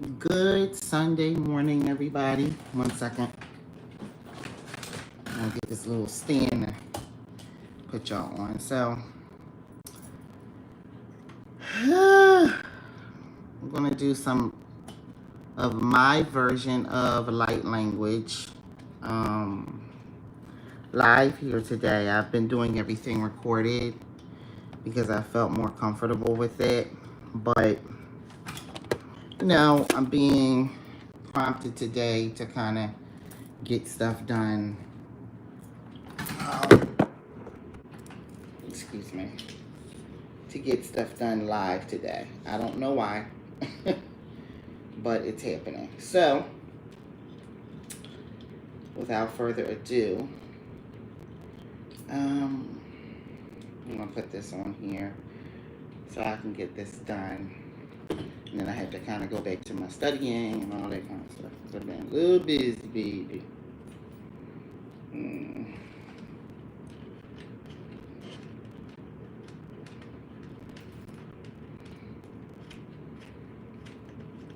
Good Sunday morning, everybody. 1 second. I'm gonna get this little stand to put y'all on. So, I'm gonna do some of my version of light language um, live here today. I've been doing everything recorded because I felt more comfortable with it. But, I'm being prompted today to kind of get stuff done. Um, excuse me. To get stuff done live today. I don't know why, but it's happening. So, without further ado, I'm gonna put this on here so I can get this done. And then I have to kind of go back to my studying and all that kind of stuff. I've been a little busy, baby.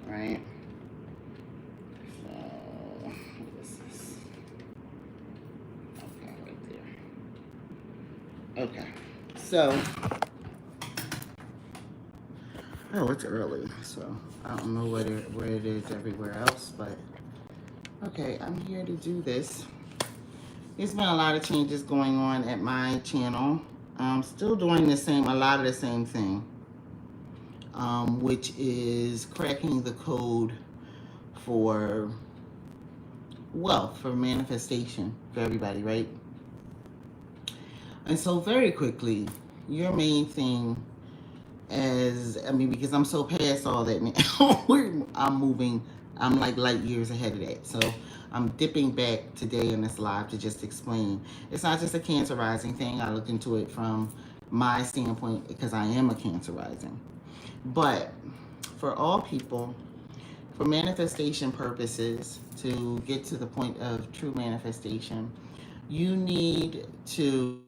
Right? So, this is okay right there. Okay. So, it's early, so I don't know where it is everywhere else, but okay, I'm here to do this. There's been a lot of changes going on at my channel. I'm still doing a lot of the same thing, which is cracking the code for wealth, for manifestation for everybody, right? And so very quickly, your main thing because I'm so past all that now, I'm like light years ahead of that. So I'm dipping back today in this live to just explain. It's not just a Cancer rising thing. I looked into it from my standpoint because I am a Cancer rising. But for all people, for manifestation purposes, to get to the point of true manifestation, you need to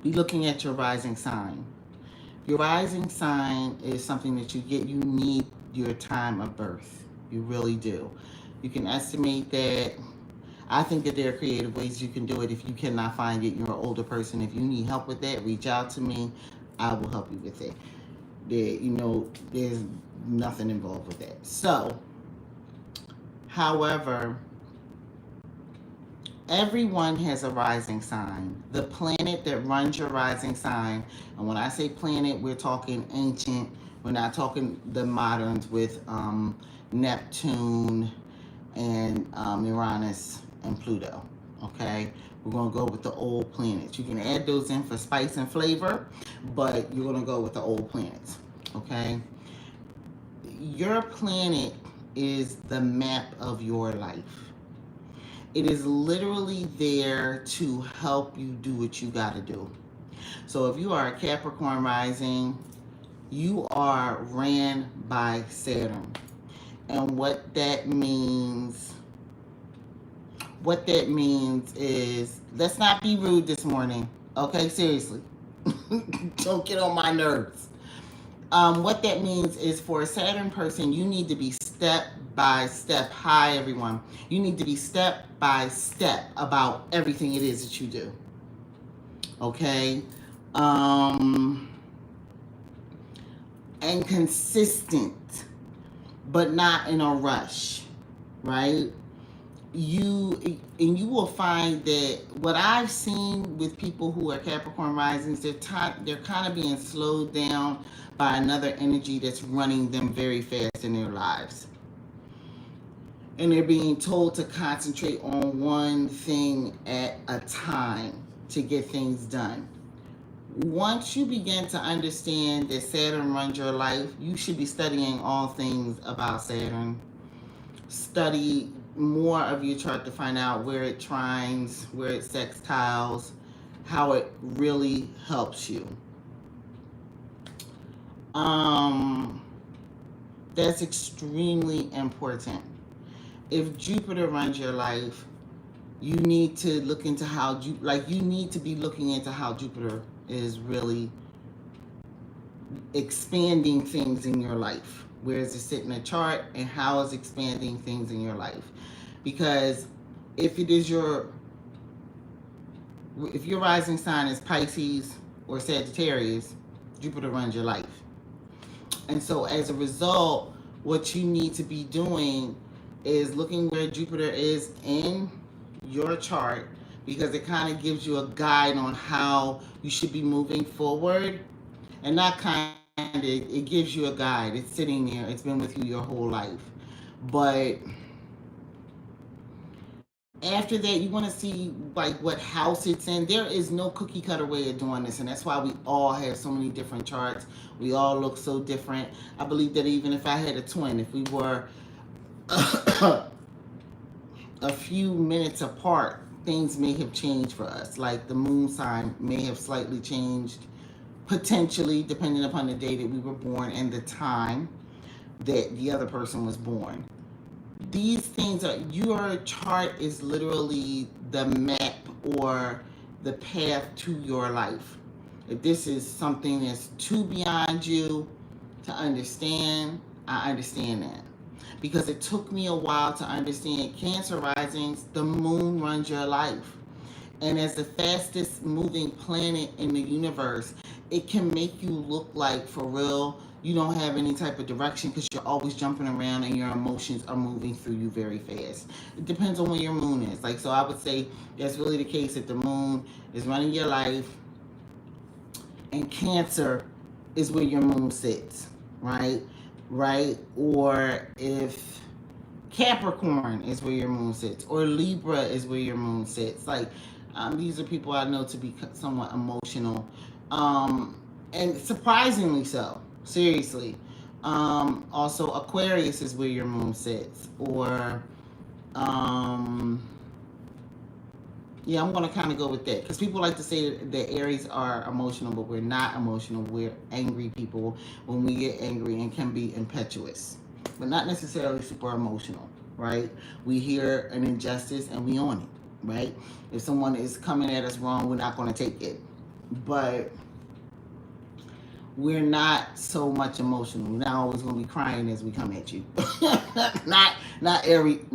be looking at your rising sign. Your rising sign is something that you need your time of birth. You really do. You can estimate that. I think that there are creative ways you can do it. If you cannot find it, you're an older person. If you need help with that, reach out to me. I will help you with it. There's nothing involved with that. So, however, everyone has a rising sign. The planet that runs your rising sign, and when I say planet, we're talking ancient. We're not talking the moderns with Neptune and Uranus and Pluto. Okay? We're going to go with the old planets. You can add those in for spice and flavor, but you're going to go with the old planets. Okay? Your planet is the map of your life. It is literally there to help you do what you got to do. So if you are a Capricorn rising, you are ran by Saturn. And what that means is, let's not be rude this morning. Okay, seriously. Don't get on my nerves. What that means is, for a Saturn person, you need to be step by step. Hi, everyone. You need to be step by step about everything it is that you do. Okay? And consistent, but not in a rush, right? You will find that what I've seen with people who are Capricorn risings, they're kind of being slowed down by another energy that's running them very fast in their lives. And they're being told to concentrate on one thing at a time to get things done. Once you begin to understand that Saturn runs your life, you should be studying all things about Saturn. Study more of your chart to find out where it trines, where it sextiles, how it really helps you. That's extremely important. If Jupiter runs your life, you need to look into how you need to be looking into how Jupiter is really expanding things in your life. Where does it sit in the chart, and how is expanding things in your life? Because if your rising sign is Pisces or Sagittarius, Jupiter runs your life. And so as a result, what you need to be doing is looking where Jupiter is in your chart, because it kind of gives you a guide on how you should be moving forward. And not kind of, it gives you a guide. It's sitting there. It's been with you your whole life. But after that, you want to see like what house it's in. There is no cookie cutter way of doing this, and that's why we all have so many different charts. We all look so different. I believe that even if I had a twin, if we were a few minutes apart, things may have changed for us. Like the moon sign may have slightly changed, potentially, depending upon the day that we were born and the time that the other person was born. These things are, your chart is literally the map or the path to your life. If this is something that's too beyond you to understand, I understand that. Because it took me a while to understand Cancer risings, the moon runs your life. And as the fastest moving planet in the universe, it can make you look like, for real, you don't have any type of direction because you're always jumping around and your emotions are moving through you very fast. It depends on where your moon is. Like, so I would say that's really the case, that the moon is running your life and Cancer is where your moon sits, right? Right? Or if Capricorn is where your moon sits, or Libra is where your moon sits. Like, these are people I know to be somewhat emotional. And surprisingly so. Seriously. Also, Aquarius is where your moon sits. Or, yeah, I'm going to kind of go with that. Because people like to say that Aries are emotional, but we're not emotional. We're angry people when we get angry, and can be impetuous, but not necessarily super emotional, right? We hear an injustice and we own it, right? If someone is coming at us wrong, we're not going to take it. But we're not so much emotional. We're not always going to be crying as we come at you. not every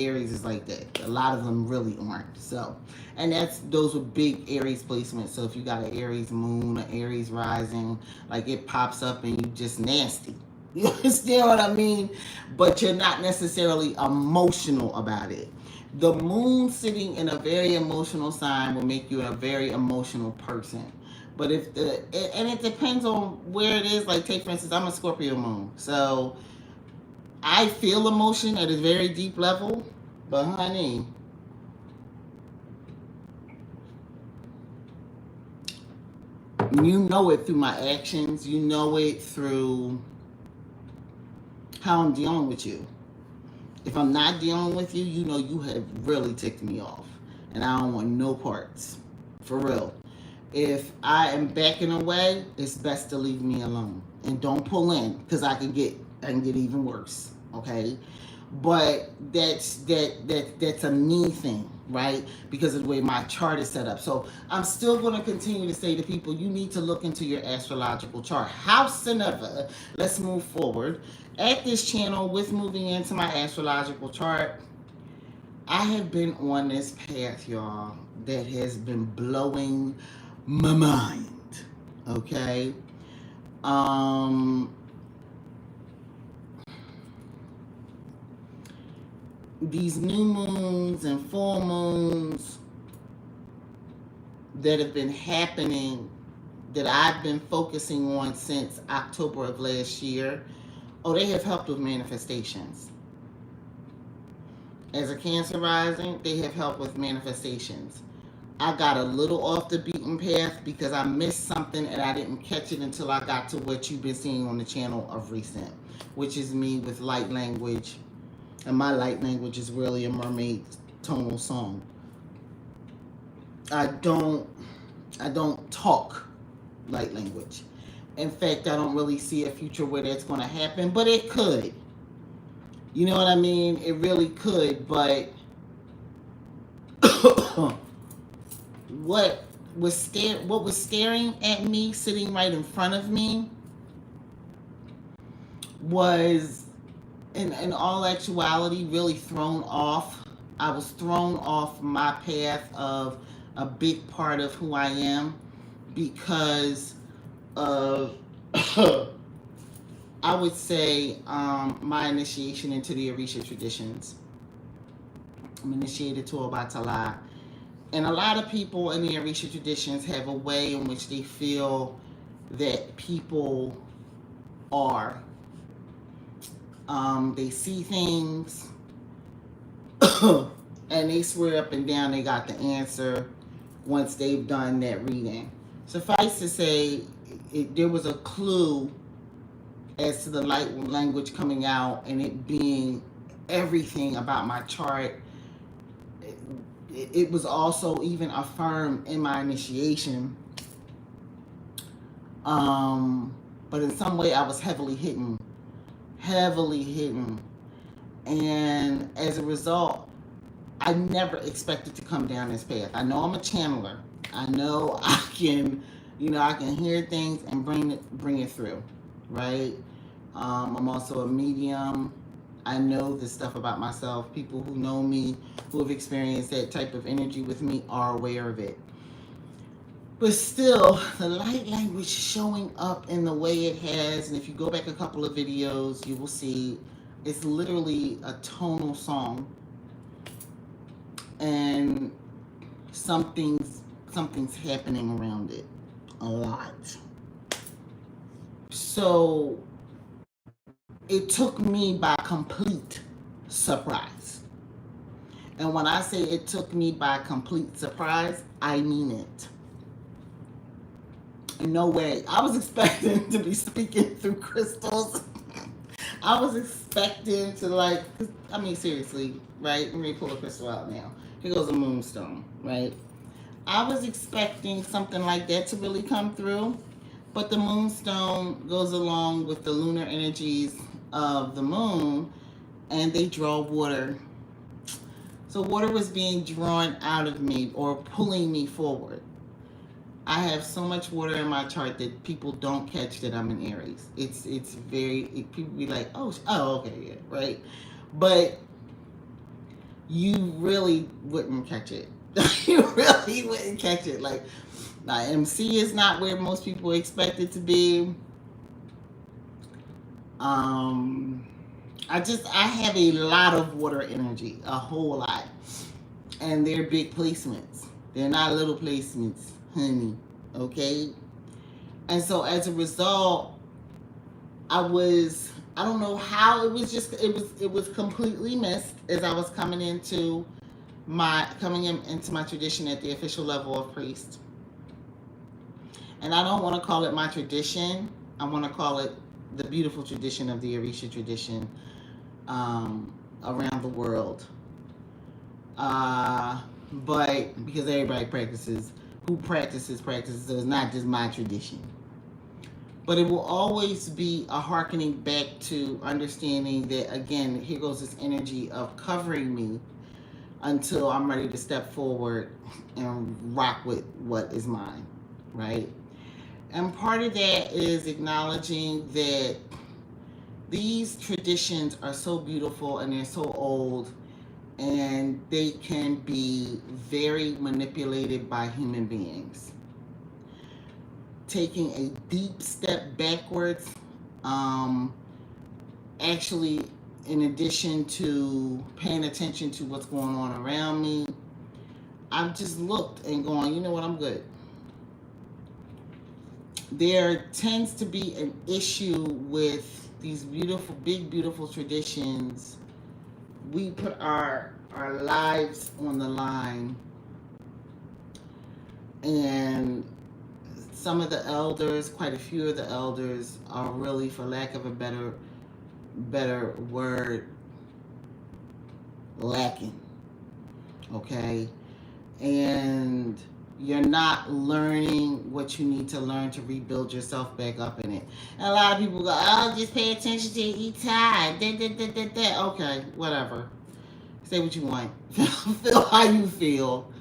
Aries is like that. A lot of them really aren't. So, and those were big Aries placements. So if you got an Aries moon, an Aries rising, like it pops up and you just nasty. You understand what I mean? But you're not necessarily emotional about it. The moon sitting in a very emotional sign will make you a very emotional person. But and it depends on where it is. Like, take for instance, I'm a Scorpio moon, so I feel emotion at a very deep level. But honey, you know it through my actions. You know it through how I'm dealing with you. If I'm not dealing with you, you know you have really ticked me off, and I don't want no parts, for real. If I am backing away, it's best to leave me alone and don't pull in, because I can get even worse. Okay, but that's a me thing, right? Because of the way my chart is set up. So I'm still going to continue to say to people, you need to look into your astrological chart. Howsoever, let's move forward. At this channel, with moving into my astrological chart, I have been on this path, y'all, that has been blowing my mind. Okay? These new moons and full moons that have been happening, that I've been focusing on since October of last year, they have helped with manifestations. As a Cancer rising, they have helped with manifestations. I got a little off the beaten path because I missed something and I didn't catch it until I got to what you've been seeing on the channel of recent, which is me with light language. And my light language is really a mermaid tonal song. I don't talk light language. In fact, I don't really see a future where that's going to happen, but it could. You know what I mean? It really could, but what was staring at me, sitting right in front of me, was in all actuality really thrown off. I was thrown off my path of a big part of who I am because of I would say my initiation into the Orisha traditions. I'm initiated to Obatala. And a lot of people in the Orisha traditions have a way in which they feel that people are. They see things and they swear up and down they got the answer once they've done that reading. Suffice to say, there was a clue as to the light language coming out and it being everything about my chart. It was also even affirmed in my initiation. But in some way I was heavily hidden. And as a result, I never expected to come down this path. I know I'm a channeler. I know I can, I can hear things and bring it through, right? I'm also a medium. I know this stuff about myself. People who know me, who have experienced that type of energy with me, are aware of it. But still, the light language showing up in the way it has, and if you go back a couple of videos, you will see it's literally a tonal song. And something's happening around it a lot. So it took me by complete surprise. And when I say it took me by complete surprise, I mean it. No way. I was expecting to be speaking through crystals. I was expecting to seriously, right? Let me pull a crystal out now. Here goes a moonstone, right? I was expecting something like that to really come through, but the moonstone goes along with the lunar energies of the moon, and they draw water. So water was being drawn out of me or pulling me forward. I have so much water in my chart that people don't catch that I'm in Aries. People be like, oh, okay, yeah, right? But you really wouldn't catch it. You really wouldn't catch it. Like, my MC is not where most people expect it to be. I have a lot of water energy, a whole lot. And they're big placements. They're not little placements, honey, okay? And so as a result, I don't know how, it was completely missed as I was coming into my tradition at the official level of priest. And I don't want to call it my tradition. I want to call it the beautiful tradition of the Orisha tradition around the world. But because everybody practices, so it's not just my tradition. But it will always be a hearkening back to understanding that, again, here goes this energy of covering me until I'm ready to step forward and rock with what is mine, right? And part of that is acknowledging that these traditions are so beautiful and they're so old, and they can be very manipulated by human beings. Taking a deep step backwards, actually, in addition to paying attention to what's going on around me, I've just looked and going, you know what, I'm good. There tends to be an issue with these beautiful, big, beautiful traditions. We put our lives on the line, and some of the elders, quite a few of the elders, are really, for lack of a better word, lacking. Okay? And you're not learning what you need to learn to rebuild yourself back up in it. And a lot of people go, oh, just pay attention to each time. Okay, whatever. Say what you want. Feel how you feel.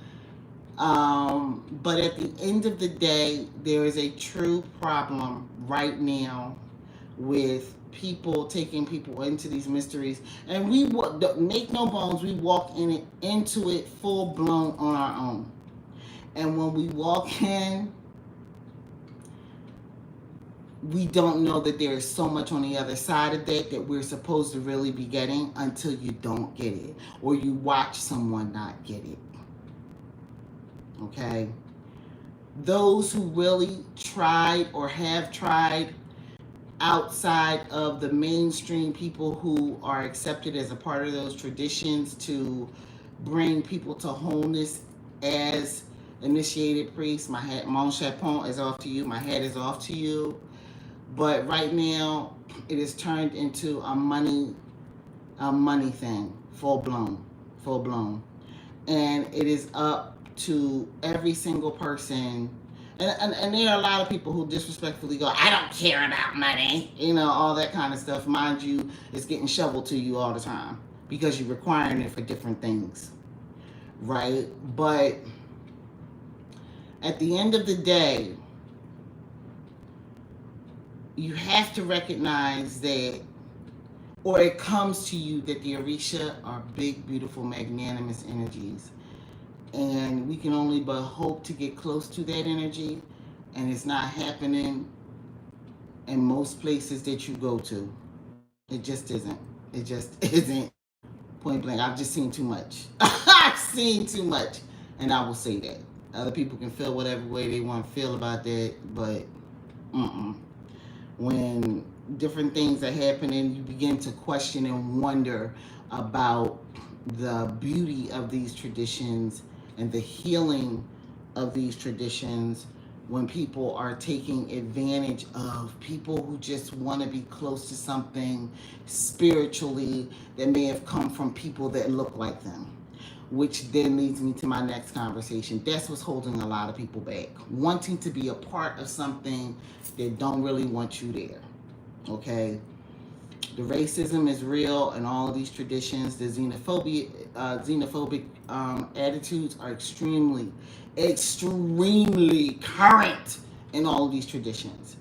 But at the end of the day, there is a true problem right now with people taking people into these mysteries, and we make no bones, we walk into it full blown on our own. And when we walk in, we don't know that there is so much on the other side of that we're supposed to really be getting until you don't get it, or you watch someone not get it. Okay? Those who really tried or have tried outside of the mainstream people who are accepted as a part of those traditions to bring people to wholeness as initiated priests. My hat, mon chapeau is off to you. My hat is off to you. But right now, it is turned into a money thing, full blown, and it is up to every single person. And there are a lot of people who disrespectfully go, I don't care about money, all that kind of stuff. Mind you, it's getting shoveled to you all the time because you're requiring it for different things, right? But at the end of the day, you have to recognize that, or it comes to you that the Orisha are big, beautiful, magnanimous energies. And we can only but hope to get close to that energy, and it's not happening in most places that you go to. It just isn't. It just isn't. Point blank. I've just seen too much. I've seen too much, and I will say that. Other people can feel whatever way they want to feel about that, but when different things are happening, you begin to question and wonder about the beauty of these traditions and the healing of these traditions when people are taking advantage of people who just want to be close to something spiritually that may have come from people that look like them. Which then leads me to my next conversation. That's what's holding a lot of people back. Wanting to be a part of something that don't really want you there. Okay? The racism is real in all of these traditions. The xenophobic attitudes are extremely current in all of these traditions.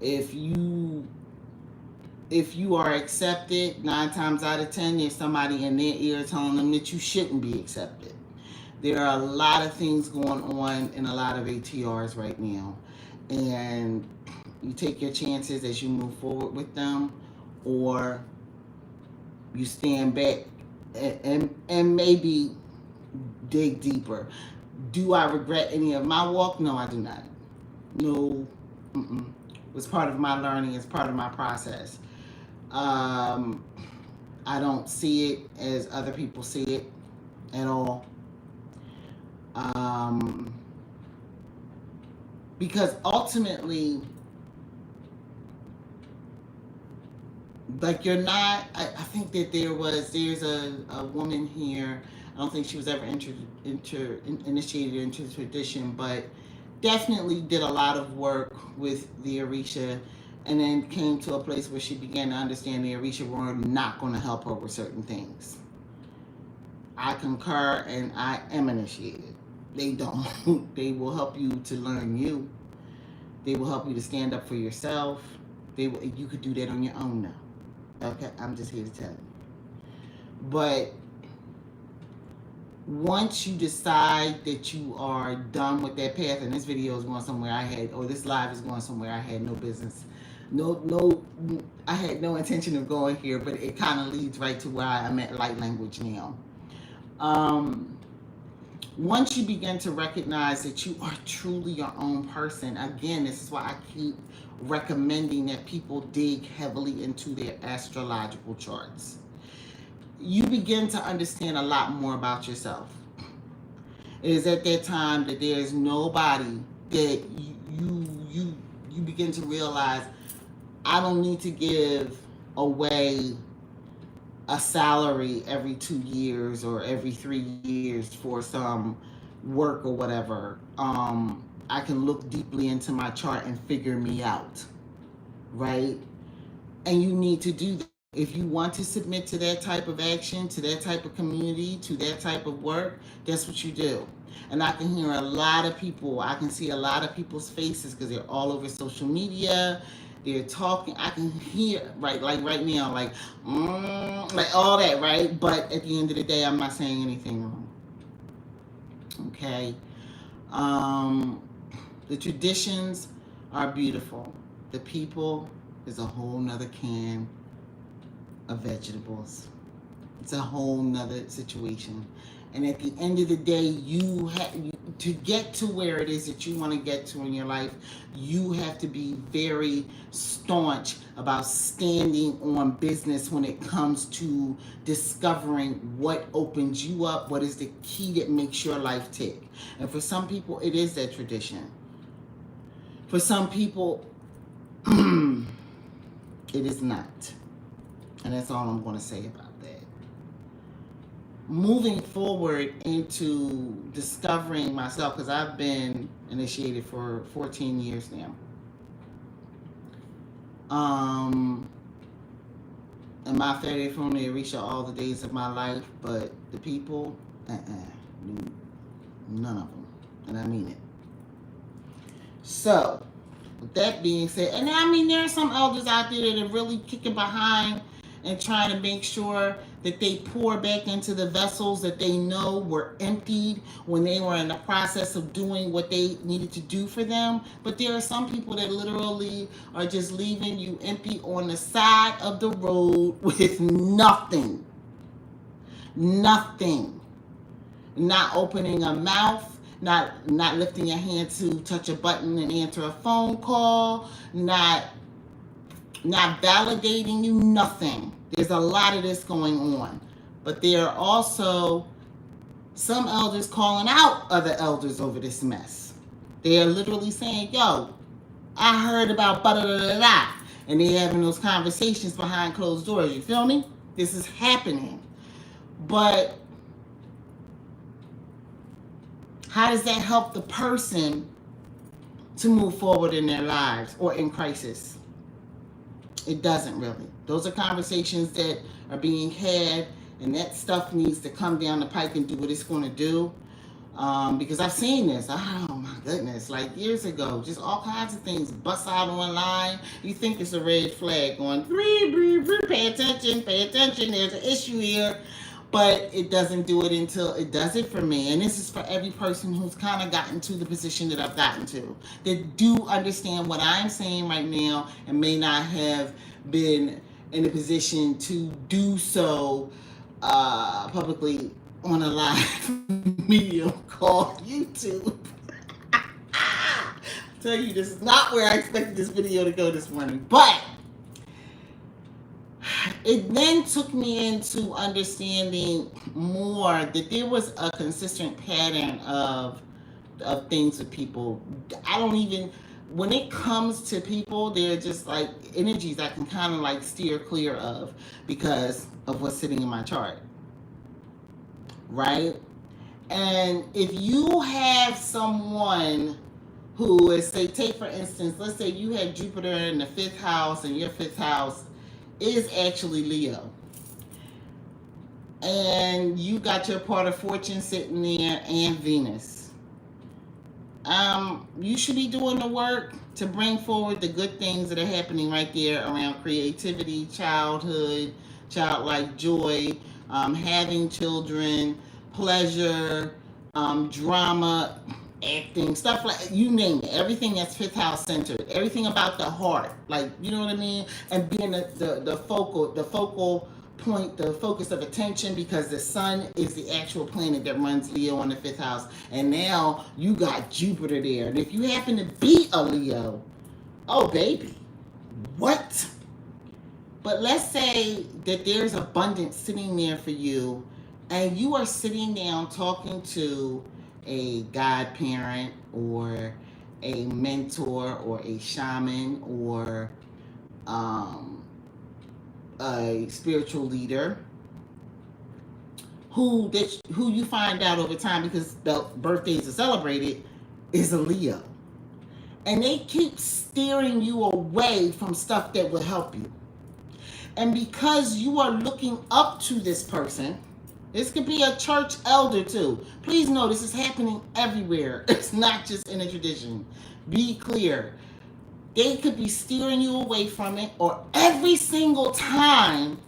If you are accepted, 9 times out of 10, there's somebody in their ear telling them that you shouldn't be accepted. There are a lot of things going on in a lot of ATRs right now. And you take your chances as you move forward with them, or you stand back and maybe dig deeper. Do I regret any of my walk? No, I do not. No. It's part of my learning. It's part of my process. I don't see it as other people see it at all. Because ultimately, like, you're not, I think that there's a woman here, I don't think she was ever initiated into the tradition, but definitely did a lot of work with the Orisha, and then came to a place where she began to understand the Orisha were not going to help her with certain things. I concur, and I am initiated. They don't. They will help you to learn you. They will help you to stand up for yourself. You could do that on your own now. Okay, I'm just here to tell you. But once you decide that you are done with that path, and this video is going somewhere this live is going somewhere I had no business. I had no intention of going here, but it kind of leads right to where I'm at light language now. Once you begin to recognize that you are truly your own person, again, this is why I keep recommending that people dig heavily into their astrological charts. You begin to understand a lot more about yourself. It is at that time that there is nobody that you begin to realize, I don't need to give away a salary every 2 years or every 3 years for some work or whatever. I can look deeply into my chart and figure me out, right? And you need to do that. If you want to submit to that type of action, to that type of community, to that type of work, that's what you do. And I can hear a lot of people, I can see a lot of people's faces because they're all over social media, They're talking. I can hear, right, like right now, like all that, right? But at the end of the day, I'm not saying anything wrong. Okay. The traditions are beautiful. The people is a whole nother can of vegetables. It's a whole nother situation. And at the end of the day, you have to get to where it is that you want to get to in your life. You have to be very staunch about standing on business when it comes to discovering what opens you up, what is the key that makes your life tick. And for some people, it is that tradition. For some people, it is not. And that's all I'm going to say about that. Moving forward into discovering myself, because I've been initiated for 14 years now. And my fairy from there reached all the days of my life, but the people, none of them. And I mean it. So, with that being said, and I mean, there are some elders out there that are really kicking behind and trying to make sure that they pour back into the vessels that they know were emptied when they were in the process of doing what they needed to do for them. But there are some people that literally are just leaving you empty on the side of the road with nothing. Nothing. Not opening a mouth. Not lifting your hand to touch a button and answer a phone call, not validating you, nothing. There's a lot of this going on. But there are also some elders calling out other elders over this mess. They are literally saying, yo, I heard about blah-da-da-da-da. And they're having those conversations behind closed doors. You feel me? This is happening. But how does that help the person to move forward in their lives or in crisis? It doesn't really. Those are conversations that are being had, and that stuff needs to come down the pike and do what it's going to do. Because I've seen this. Oh my goodness. Like years ago, just all kinds of things bust out online. You think it's a red flag going, pay attention, there's an issue here. But it doesn't do it until it does it for me. And this is for every person who's kind of gotten to the position that I've gotten to, that do understand what I'm saying right now and may not have been in a position to do so publicly on a live medium called YouTube. I tell you, this is not where I expected this video to go this morning. But it then took me into understanding more that there was a consistent pattern of things with people. I don't even, when it comes to people, they're just like energies I can kind of like steer clear of because of what's sitting in my chart. Right? And if you have someone who is, say, take for instance, let's say you had Jupiter in the 5th house and your 5th house is actually Leo. And you got your part of fortune sitting there and Venus. You should be doing the work to bring forward the good things that are happening right there around creativity, childhood, childlike joy, having children, pleasure, drama, acting, stuff like, you name it, everything that's 5th house centered, everything about the heart, like, you know what I mean, and being the focal point, the focus of attention, because the sun is the actual planet that runs Leo on the 5th house, and now you got Jupiter there, and if you happen to be a Leo, oh baby, what? But let's say that there's abundance sitting there for you, and you are sitting down talking to a godparent or a mentor or a shaman or a spiritual leader who you find out over time, because the birthdays are celebrated, is a Leo. And they keep steering you away from stuff that will help you. And because you are looking up to this person, this could be a church elder too. Please know this is happening everywhere. It's not just in a tradition. Be clear. They could be steering you away from it, or every single time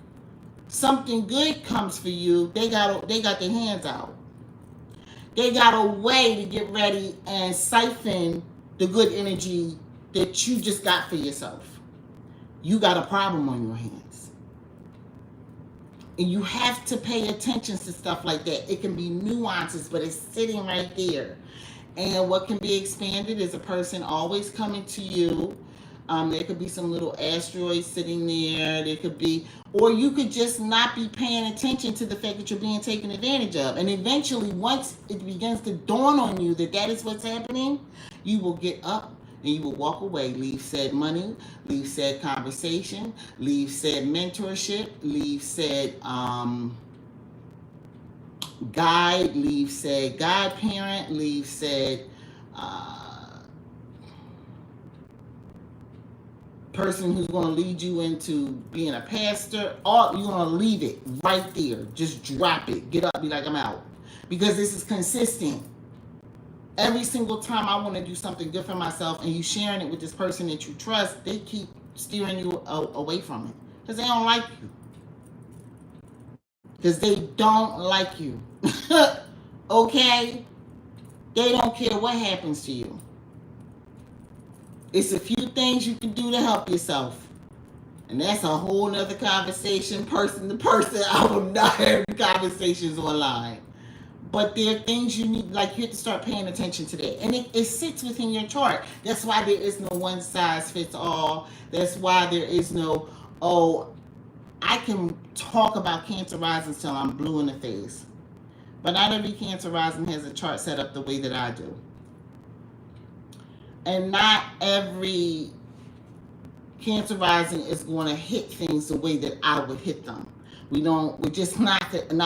something good comes for you, they got their hands out. They got a way to get ready and siphon the good energy that you just got for yourself. You got a problem on your hands. And you have to pay attention to stuff like that. It can be nuances, but it's sitting right there. And what can be expanded is a person always coming to you. There could be some little asteroids sitting there. There could be, or you could just not be paying attention to the fact that you're being taken advantage of. And eventually, once it begins to dawn on you that that is what's happening, you will get up and you will walk away. Leave said money, leave said conversation, leave said mentorship, leave said guide, leave said godparent, leave said person who's going to lead you into being a pastor. All you're going to leave it right there. Just drop it. Get up, be like, I'm out. Because this is consistent. Every single time I want to do something good for myself and you sharing it with this person that you trust, they keep steering you away from it. Because they don't like you. Because they don't like you. Okay? They don't care what happens to you. It's a few things you can do to help yourself. And that's a whole nother conversation, person to person. I will not have conversations online. But there are things you need, like you have to start paying attention to that. And it sits within your chart. That's why there is no one size fits all. That's why there is no, oh, I can talk about Cancer rising till I'm blue in the face. But not every Cancer rising has a chart set up the way that I do. And not every Cancer rising is going to hit things the way that I would hit them. We're just not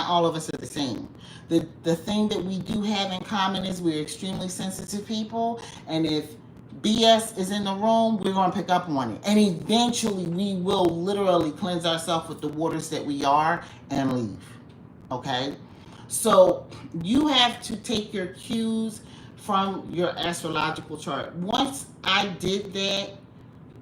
all of us are the same. The thing that we do have in common is we're extremely sensitive people, and if BS is in the room, we're going to pick up on it. And eventually we will literally cleanse ourselves with the waters that we are and leave. Okay? So you have to take your cues from your astrological chart. Once I did that,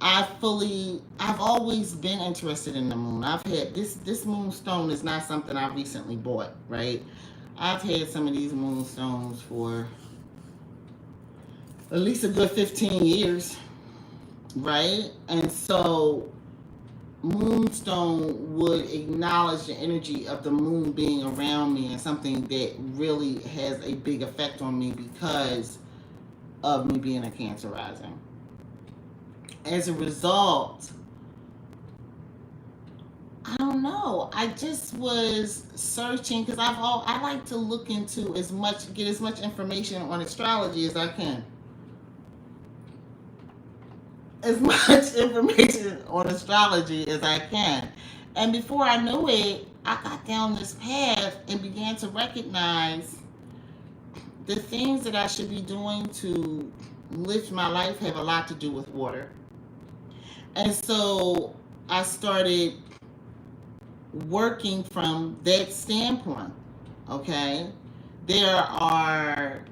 I've always been interested in the moon. I've had this moonstone is not something I recently bought, right? I've had some of these moonstones for at least a good 15 years, right? And so moonstone would acknowledge the energy of the moon being around me, and something that really has a big effect on me because of me being a Cancer rising. As a result, I don't know. I just was searching because I like to look into get as much information on astrology as I can. As much information on astrology as I can. And before I knew it, I got down this path and began to recognize the things that I should be doing to lift my life have a lot to do with water. And so I started working from that standpoint, okay? There are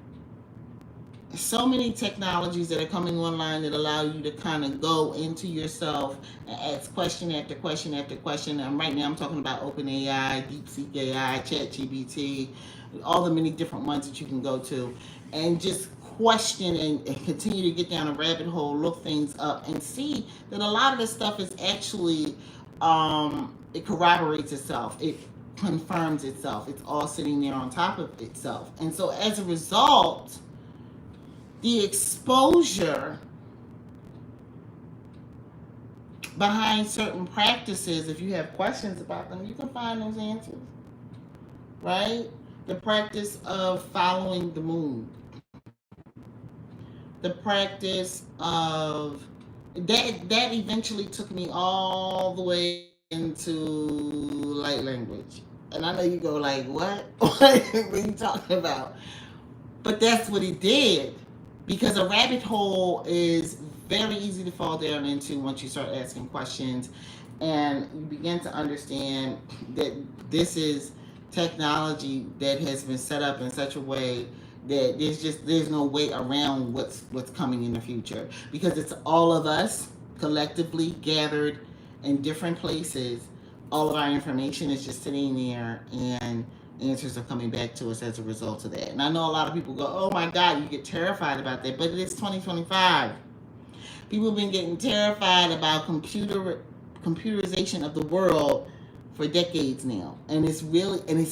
so many technologies that are coming online that allow you to kind of go into yourself and ask question after question after question. And right now I'm talking about OpenAI, DeepSeek AI, ChatGPT, all the many different ones that you can go to and just question and continue to get down a rabbit hole, look things up, and see that a lot of this stuff is actually, it corroborates itself. It confirms itself. It's all sitting there on top of itself. And so as a result, the exposure behind certain practices, if you have questions about them, you can find those answers, right? The practice of following the moon. The practice of that eventually took me all the way into light language. And I know you go like, what? What are you talking about? But that's what it did. Because a rabbit hole is very easy to fall down into once you start asking questions and you begin to understand that this is technology that has been set up in such a way that there's no way around what's coming in the future, because it's all of us collectively gathered in different places. All of our information is just sitting there, and answers are coming back to us as a result of that. And I know a lot of people go, oh my God, you get terrified about that, but it is 2025. People have been getting terrified about computerization of the world for decades now, and it's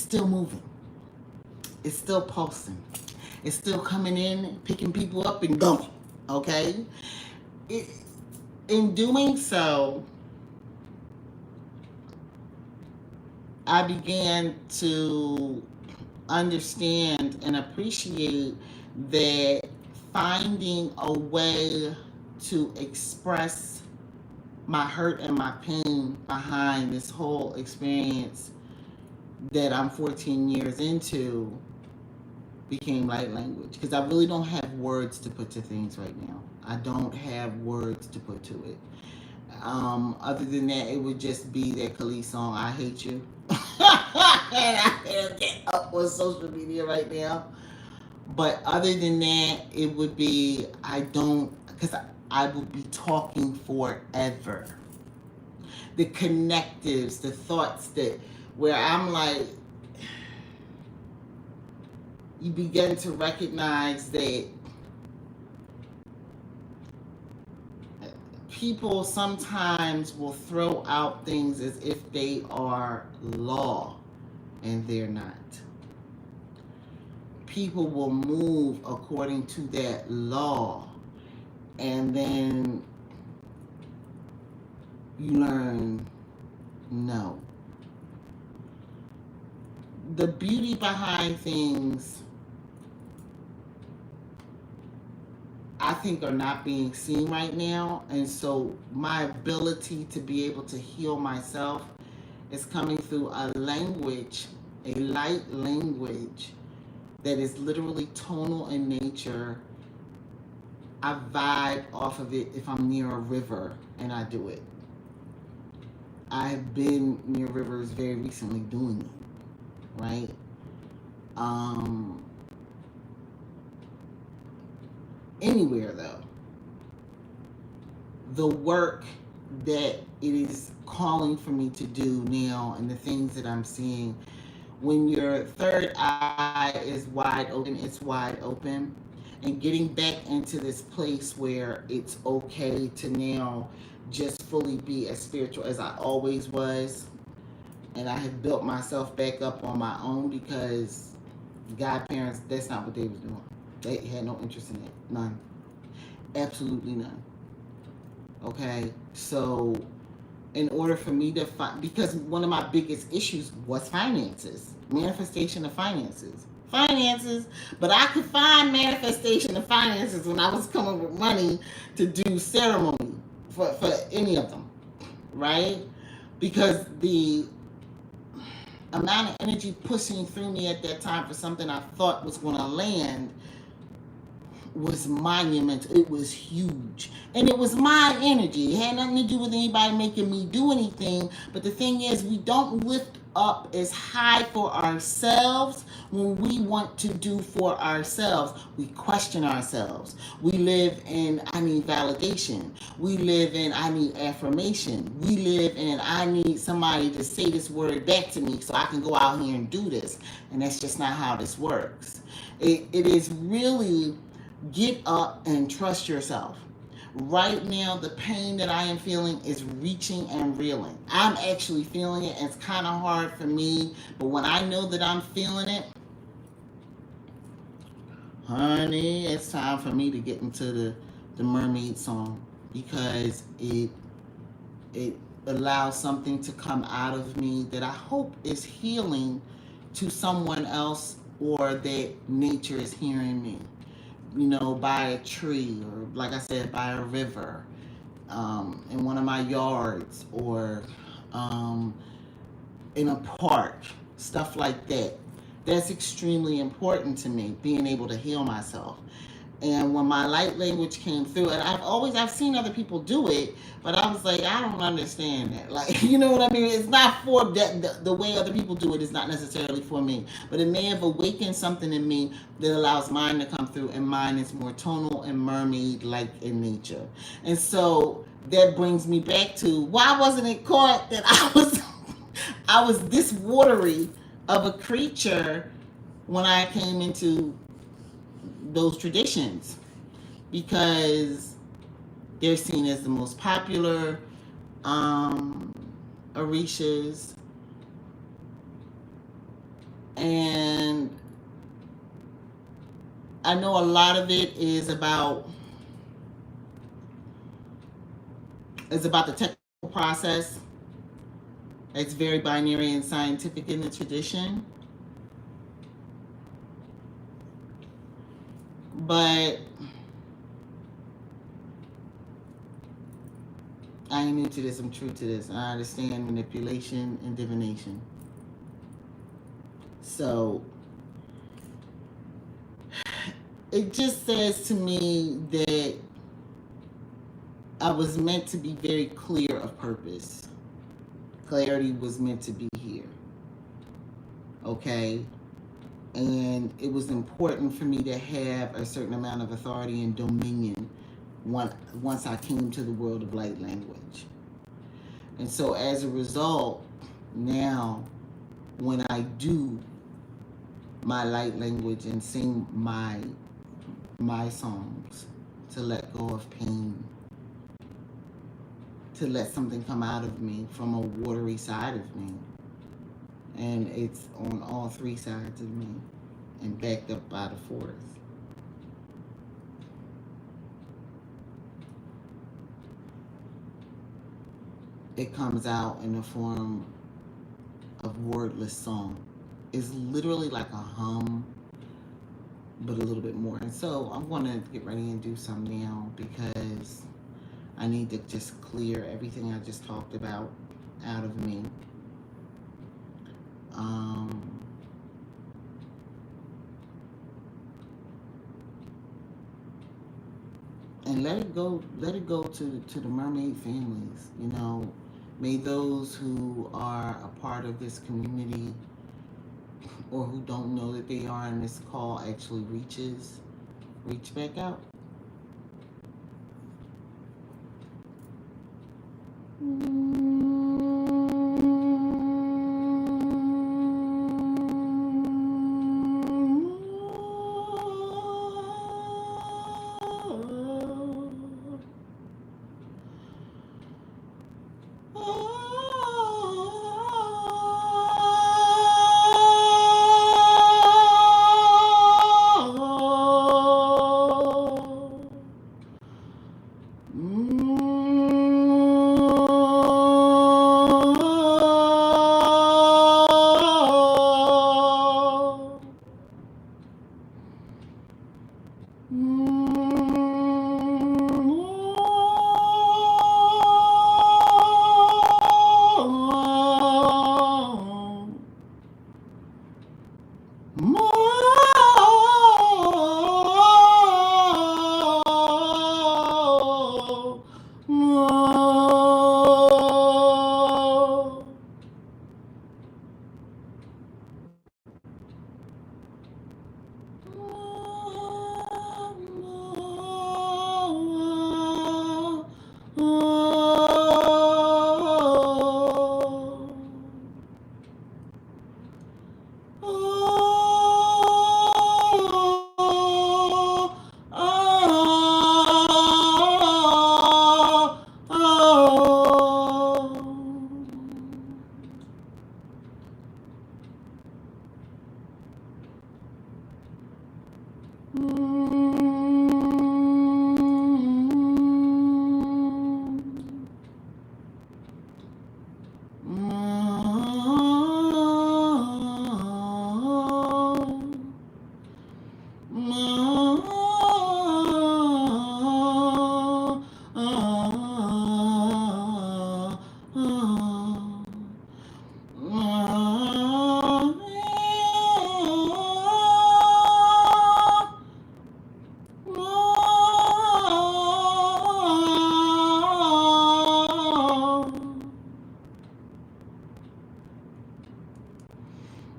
still moving. It's still pulsing. It's still coming in, picking people up and going. Okay? In doing so, I began to understand and appreciate that finding a way to express my hurt and my pain behind this whole experience that I'm 14 years into became light language, because I really don't have words to put to things right now. I don't have words to put to it. Other than that, it would just be that Khalees song, I Hate You. And I can't get up on social media right now. But other than that, it would be, because I would be talking forever. The connectives, the thoughts where I'm like, you begin to recognize that people sometimes will throw out things as if they are law, and they're not. People will move according to that law, and then you learn no. The beauty behind things, I think, are not being seen right now. And so my ability to be able to heal myself is coming through a language, a light language that is literally tonal in nature. I vibe off of it if I'm near a river, and I do it. I have been near rivers very recently doing it, right? Anywhere though, the work that it is calling for me to do now, and the things that I'm seeing, when your third eye is wide open, it's wide open. And getting back into this place where it's okay to now just fully be as spiritual as I always was. And I have built myself back up on my own, because godparents, that's not what they was doing. They had no interest in it. None. Absolutely none. Okay? So in order for me to find, because one of my biggest issues was finances. Manifestation of finances. But I could find manifestation of finances when I was coming with money to do ceremony for any of them, right? Because the amount of energy pushing through me at that time for something I thought was going to land was monumental. It was huge. And it was my energy. It had nothing to do with anybody making me do anything. But the thing is, we don't lift up as high for ourselves when we want to do for ourselves. We question ourselves. We live in, I need validation. We live in, I need affirmation. We live in, I need somebody to say this word back to me so I can go out here and do this. And that's just not how this works. It is really, get up and trust yourself. Right now, the pain that I am feeling is reaching and reeling. I'm actually feeling it. It's kind of hard for me, but when I know that I'm feeling it, honey, it's time for me to get into the mermaid song, because it allows something to come out of me that I hope is healing to someone else, or that nature is hearing me. You know, by a tree, or like I said, by a river, in one of my yards, or in a park, stuff like that. That's extremely important to me, being able to heal myself. And when my light language came through, and I've seen other people do it, but I was like, I don't understand that. Like, you know what I mean? It's not for that. The way other people do it is not necessarily for me, but it may have awakened something in me that allows mine to come through, and mine is more tonal and mermaid-like in nature. And so that brings me back to why wasn't it caught that I was this watery of a creature when I came into those traditions, because they're seen as the most popular orishas, and I know a lot of it is about the technical process. It's very binary and scientific in the tradition, but I ain't new to this. I'm true to this. I understand manipulation and divination. So it just says to me that I was meant to be very clear of purpose. Clarity was meant to be here. Okay? And it was important for me to have a certain amount of authority and dominion once I came to the world of light language. And so as a result, now when I do my light language and sing my songs, to let go of pain, to let something come out of me from a watery side of me, and it's on all three sides of me and backed up by the fourth. It comes out in the form of wordless song. It's literally like a hum, but a little bit more. And so I'm going to get ready and do some now, because I need to just clear everything I just talked about out of me. And let it go to the mermaid families, you know. May those who are a part of this community or who don't know that they are in this call actually reach back out.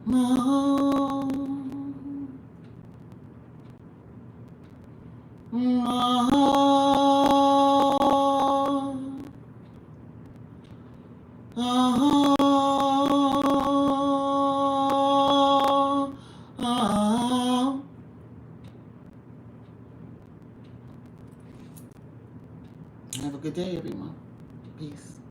Oh, oh, oh. Have a good day, everyone. Peace.